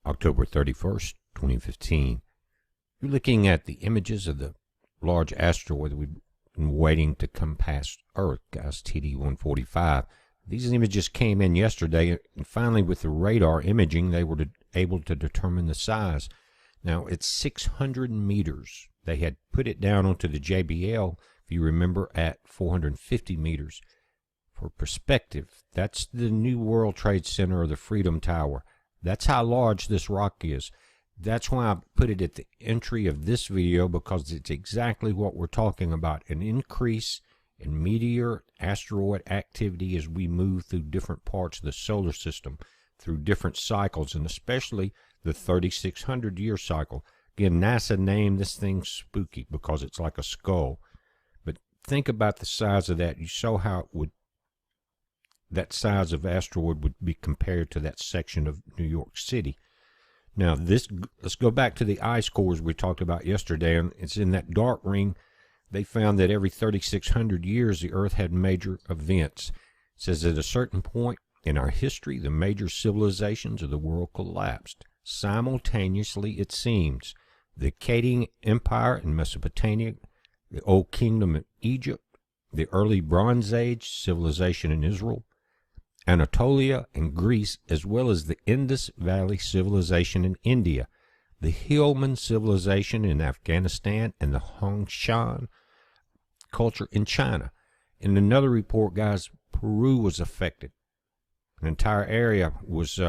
October 31st, 2015. You're looking at the images of the large asteroid that we've been waiting to come past Earth, guys, TD-145. These images came in yesterday, and finally with the radar imaging, they were able to determine the size. Now, it's 600 meters. They had put it down onto the JBL, if you remember, at 450 meters. For perspective, that's the New World Trade Center or the Freedom Tower. That's how large this rock is. That's why I put it at the entry of this video, because it's exactly what we're talking about, an increase in meteor asteroid activity as we move through different parts of the solar system, through different cycles, and especially the 3600-year cycle. Again, NASA named this thing spooky because it's like a skull. But think about the size of that. You saw how that size of asteroid would be compared to that section of New York City. Now, let's go back to the ice cores we talked about yesterday, and it's in that dark ring. They found that every 3,600 years, the Earth had major events. It says at a certain point in our history, the major civilizations of the world collapsed. Simultaneously, it seems, the Akkadian Empire in Mesopotamia, the Old Kingdom of Egypt, the early Bronze Age civilization in Israel, Anatolia and Greece, as well as the Indus Valley civilization in India, the Hillman civilization in Afghanistan, and the Hongshan culture in China. In another report, guys, Peru was affected. An entire area was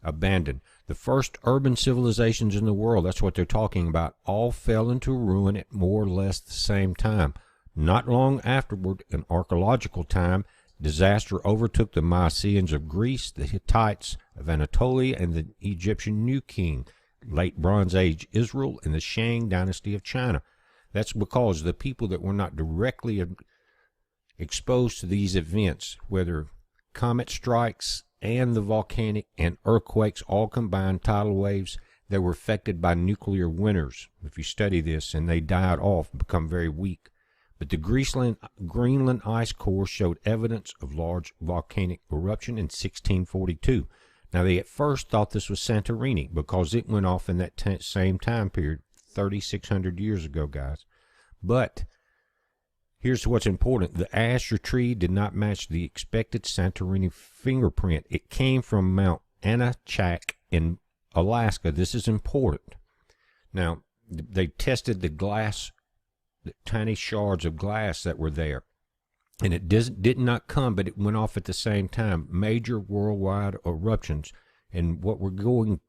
abandoned. The first urban civilizations in the world, that's what they're talking about, all fell into ruin at more or less the same time. Not long afterward, in archaeological time, disaster overtook the Mycenaeans of Greece, the Hittites of Anatolia, and the Egyptian New King, late Bronze Age Israel, and the Shang dynasty of China. That's because the people that were not directly exposed to these events, whether comet strikes and the volcanic and earthquakes, all combined tidal waves, they were affected by nuclear winters. If you study this, and they died off, become very weak. But the Greenland ice core showed evidence of large volcanic eruption in 1642. Now, they at first thought this was Santorini because it went off in that same time period, 3,600 years ago, guys. But here's what's important. The ash or tree did not match the expected Santorini fingerprint. It came from Mount Aniakchak in Alaska. This is important. Now, they tested the tiny shards of glass that were there, and it did not come, but it went off at the same time. Major worldwide eruptions, and what we're going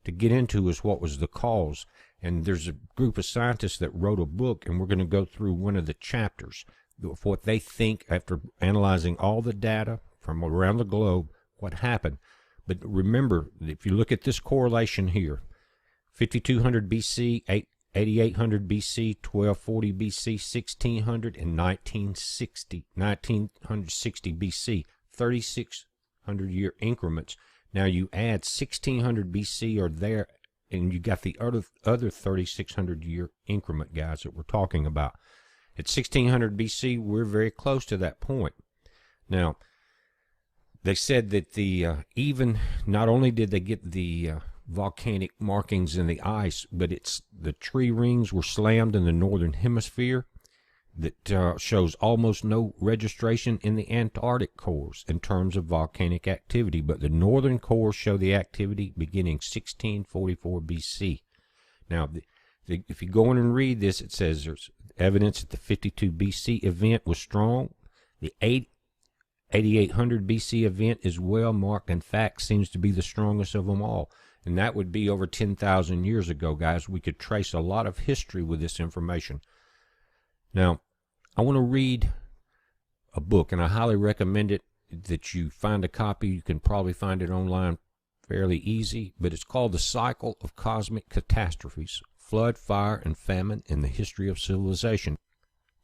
to get into is what was the cause. And there's a group of scientists that wrote a book, and we're going to go through one of the chapters of what they think after analyzing all the data from around the globe, what happened. But remember, if you look at this correlation here, 5200 BC, 8800 BC, 1240 BC, 1600, and 1960 BC, 3,600-year increments. Now you add 1600 BC or there, and you got the other 3,600-year increment, guys, that we're talking about. At 1600 BC, we're very close to that point. Now, they said that even not only did they get the volcanic markings in the ice, but the tree rings were slammed in the northern hemisphere. That shows almost no registration in the Antarctic cores in terms of volcanic activity, but the northern cores show the activity beginning 1644 BC. Now, if you go in and read this, it says there's evidence that the 52 BC event was strong. The 8800 BC event is well marked. In fact, seems to be the strongest of them all. And that would be over 10,000 years ago, guys. We could trace a lot of history with this information. Now, I want to read a book, and I highly recommend it that you find a copy. You can probably find it online fairly easy, but it's called The Cycle of Cosmic Catastrophes, Flood, Fire, and Famine in the History of Civilization,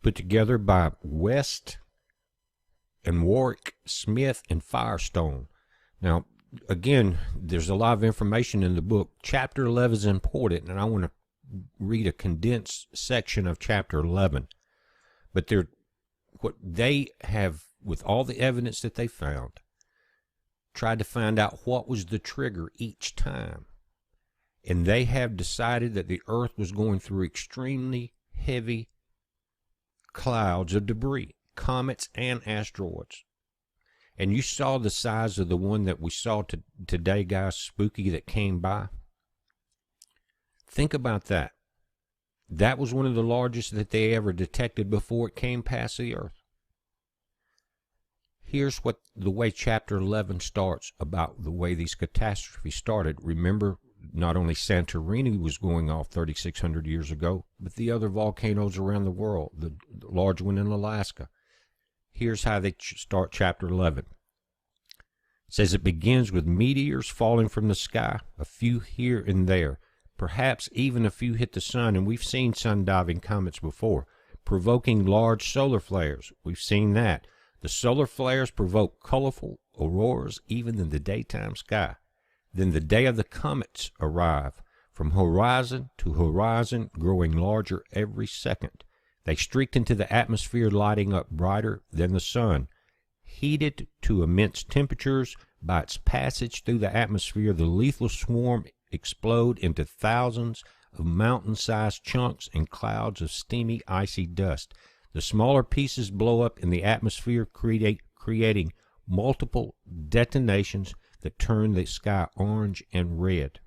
put together by West and Warwick Smith and Firestone. Now, again, there's a lot of information in the book. Chapter 11 is important, and I want to read a condensed section of Chapter 11. But what they have, with all the evidence that they found, tried to find out what was the trigger each time. And they have decided that the Earth was going through extremely heavy clouds of debris, comets and asteroids. And you saw the size of the one that we saw today, guys, Spooky, that came by. Think about that. That was one of the largest that they ever detected before it came past the Earth. Here's what the way chapter 11 starts about the way these catastrophes started. Remember, not only Santorini was going off 3,600 years ago, but the other volcanoes around the world, the large one in Alaska. Here's how they start chapter 11. It says it begins with meteors falling from the sky, a few here and there. Perhaps even a few hit the sun, and we've seen sun-diving comets before, provoking large solar flares. We've seen that. The solar flares provoke colorful auroras even in the daytime sky. Then the day of the comets arrive, from horizon to horizon, growing larger every second. They streaked into the atmosphere, lighting up brighter than the sun. Heated to immense temperatures by its passage through the atmosphere, the lethal swarm explode into thousands of mountain-sized chunks and clouds of steamy, icy dust. The smaller pieces blow up in the atmosphere, creating multiple detonations that turn the sky orange and red.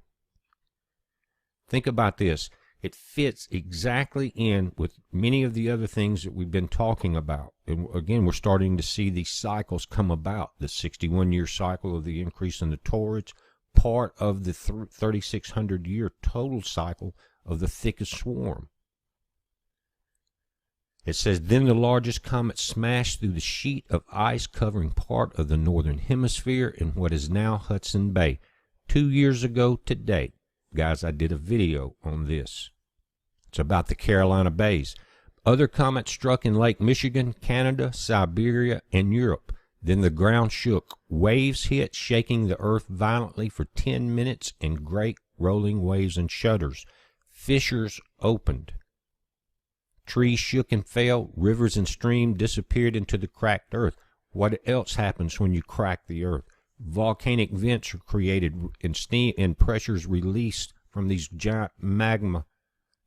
Think about this. It fits exactly in with many of the other things that we've been talking about. And again, we're starting to see these cycles come about. The 61-year cycle of the increase in the torrids, part of the 3,600-year total cycle of the thickest swarm. It says, then the largest comet smashed through the sheet of ice covering part of the northern hemisphere in what is now Hudson Bay. 2 years ago today, guys, I did a video on this. It's about the Carolina Bays. Other comets struck in Lake Michigan, Canada, Siberia, and Europe. Then the ground shook. Waves hit, shaking the earth violently for 10 minutes in great rolling waves and shudders. Fissures opened. Trees shook and fell. Rivers and streams disappeared into the cracked earth. What else happens when you crack the earth? Volcanic vents are created and steam and pressures released from these giant magma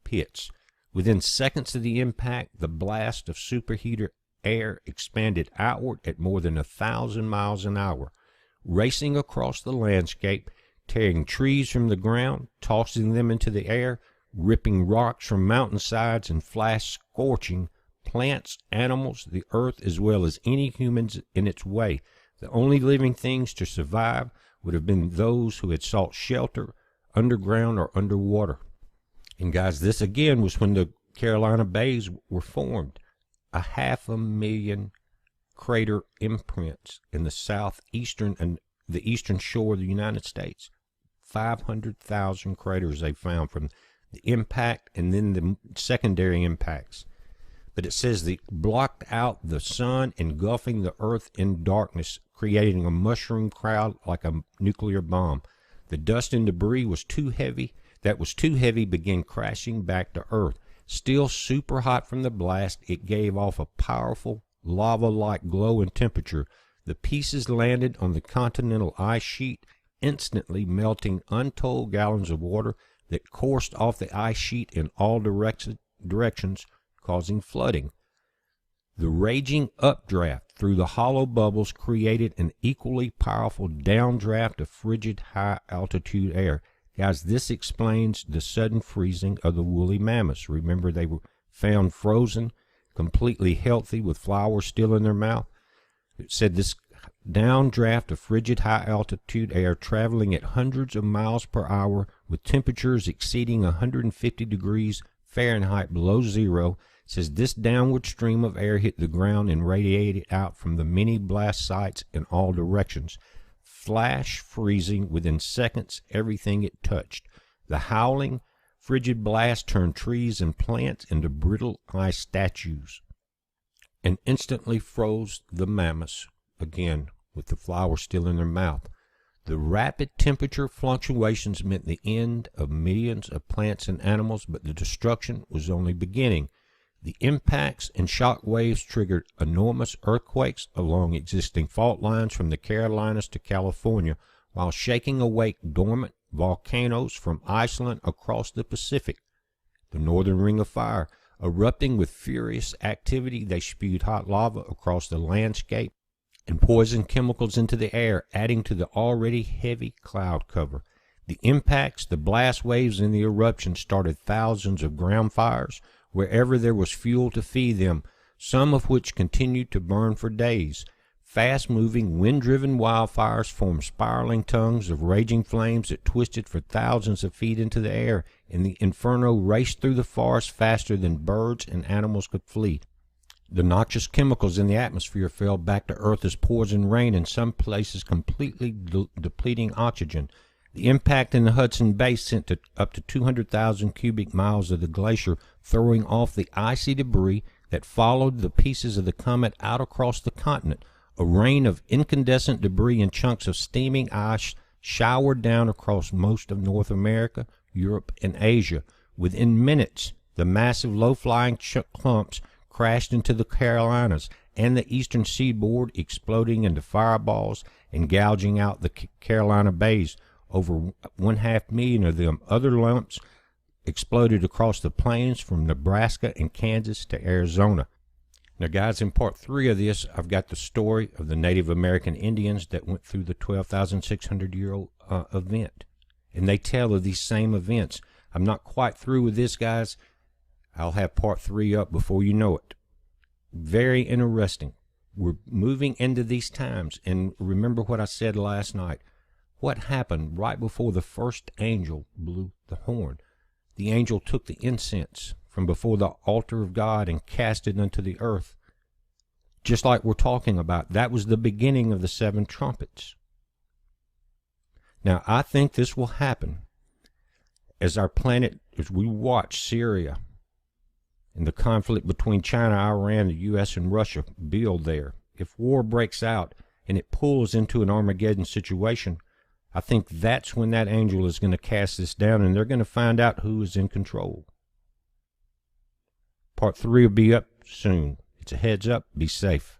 pits. Within seconds of the impact, the blast of superheated air expanded outward at more than 1,000 miles an hour, racing across the landscape, tearing trees from the ground, tossing them into the air, ripping rocks from mountainsides, and flash scorching plants, animals, the earth, as well as any humans in its way. The only living things to survive would have been those who had sought shelter underground or underwater. And guys, this again was when the Carolina Bays were formed. 500,000 crater imprints in the southeastern and the eastern shore of the United States. 500,000 craters they found from the impact and then the secondary impacts. But it says they blocked out the sun, engulfing the earth in darkness, creating a mushroom cloud like a nuclear bomb. The dust and debris was too heavy. That was too heavy began crashing back to earth. Still super hot from the blast, it gave off a powerful lava-like glow and temperature. The pieces landed on the continental ice sheet, instantly melting untold gallons of water that coursed off the ice sheet in all directions, causing flooding. The raging updraft through the hollow bubbles created an equally powerful downdraft of frigid high-altitude air. Guys, this explains the sudden freezing of the woolly mammoths. Remember, they were found frozen, completely healthy, with flowers still in their mouth. It said this downdraft of frigid high-altitude air traveling at hundreds of miles per hour with temperatures exceeding 150 degrees Fahrenheit below zero. It says this downward stream of air hit the ground and radiated out from the many blast sites in all directions, flash freezing within seconds everything it touched. The howling, frigid blast turned trees and plants into brittle ice statues and instantly froze the mammoths, again with the flowers still in their mouth. The rapid temperature fluctuations meant the end of millions of plants and animals, but the destruction was only beginning. The impacts and shock waves triggered enormous earthquakes along existing fault lines from the Carolinas to California, while shaking awake dormant volcanoes from Iceland across the Pacific. The northern ring of fire, erupting with furious activity, they spewed hot lava across the landscape and poisoned chemicals into the air, adding to the already heavy cloud cover. The impacts, the blast waves, and the eruptions started thousands of ground fires wherever there was fuel to feed them, some of which continued to burn for days. Fast-moving, wind-driven wildfires formed spiraling tongues of raging flames that twisted for thousands of feet into the air, and the inferno raced through the forest faster than birds and animals could flee. The noxious chemicals in the atmosphere fell back to earth as poison rain, in some places completely depleting oxygen. The impact in the Hudson Bay sent up to 200,000 cubic miles of the glacier, throwing off the icy debris that followed the pieces of the comet out across the continent. A rain of incandescent debris and chunks of steaming ice showered down across most of North America, Europe, and Asia. Within minutes, the massive low-flying clumps crashed into the Carolinas and the eastern seaboard, exploding into fireballs and gouging out the Carolina bays. Over 500,000 of them. Other lumps exploded across the plains from Nebraska and Kansas to Arizona. Now, guys, in part 3 of this, I've got the story of the Native American Indians that went through the 12,600-year-old event. And they tell of these same events. I'm not quite through with this, guys. I'll have part 3 up before you know it. Very interesting. We're moving into these times. And remember what I said last night. What happened right before the first angel blew the horn? The angel took the incense from before the altar of God and cast it unto the earth. Just like we're talking about, that was the beginning of the 7 trumpets. Now, I think this will happen as our planet, as we watch Syria and the conflict between China, Iran, the U.S., and Russia build there. If war breaks out and it pulls into an Armageddon situation, I think that's when that angel is going to cast this down, and they're going to find out who is in control. Part 3 will be up soon. It's a heads up. Be safe.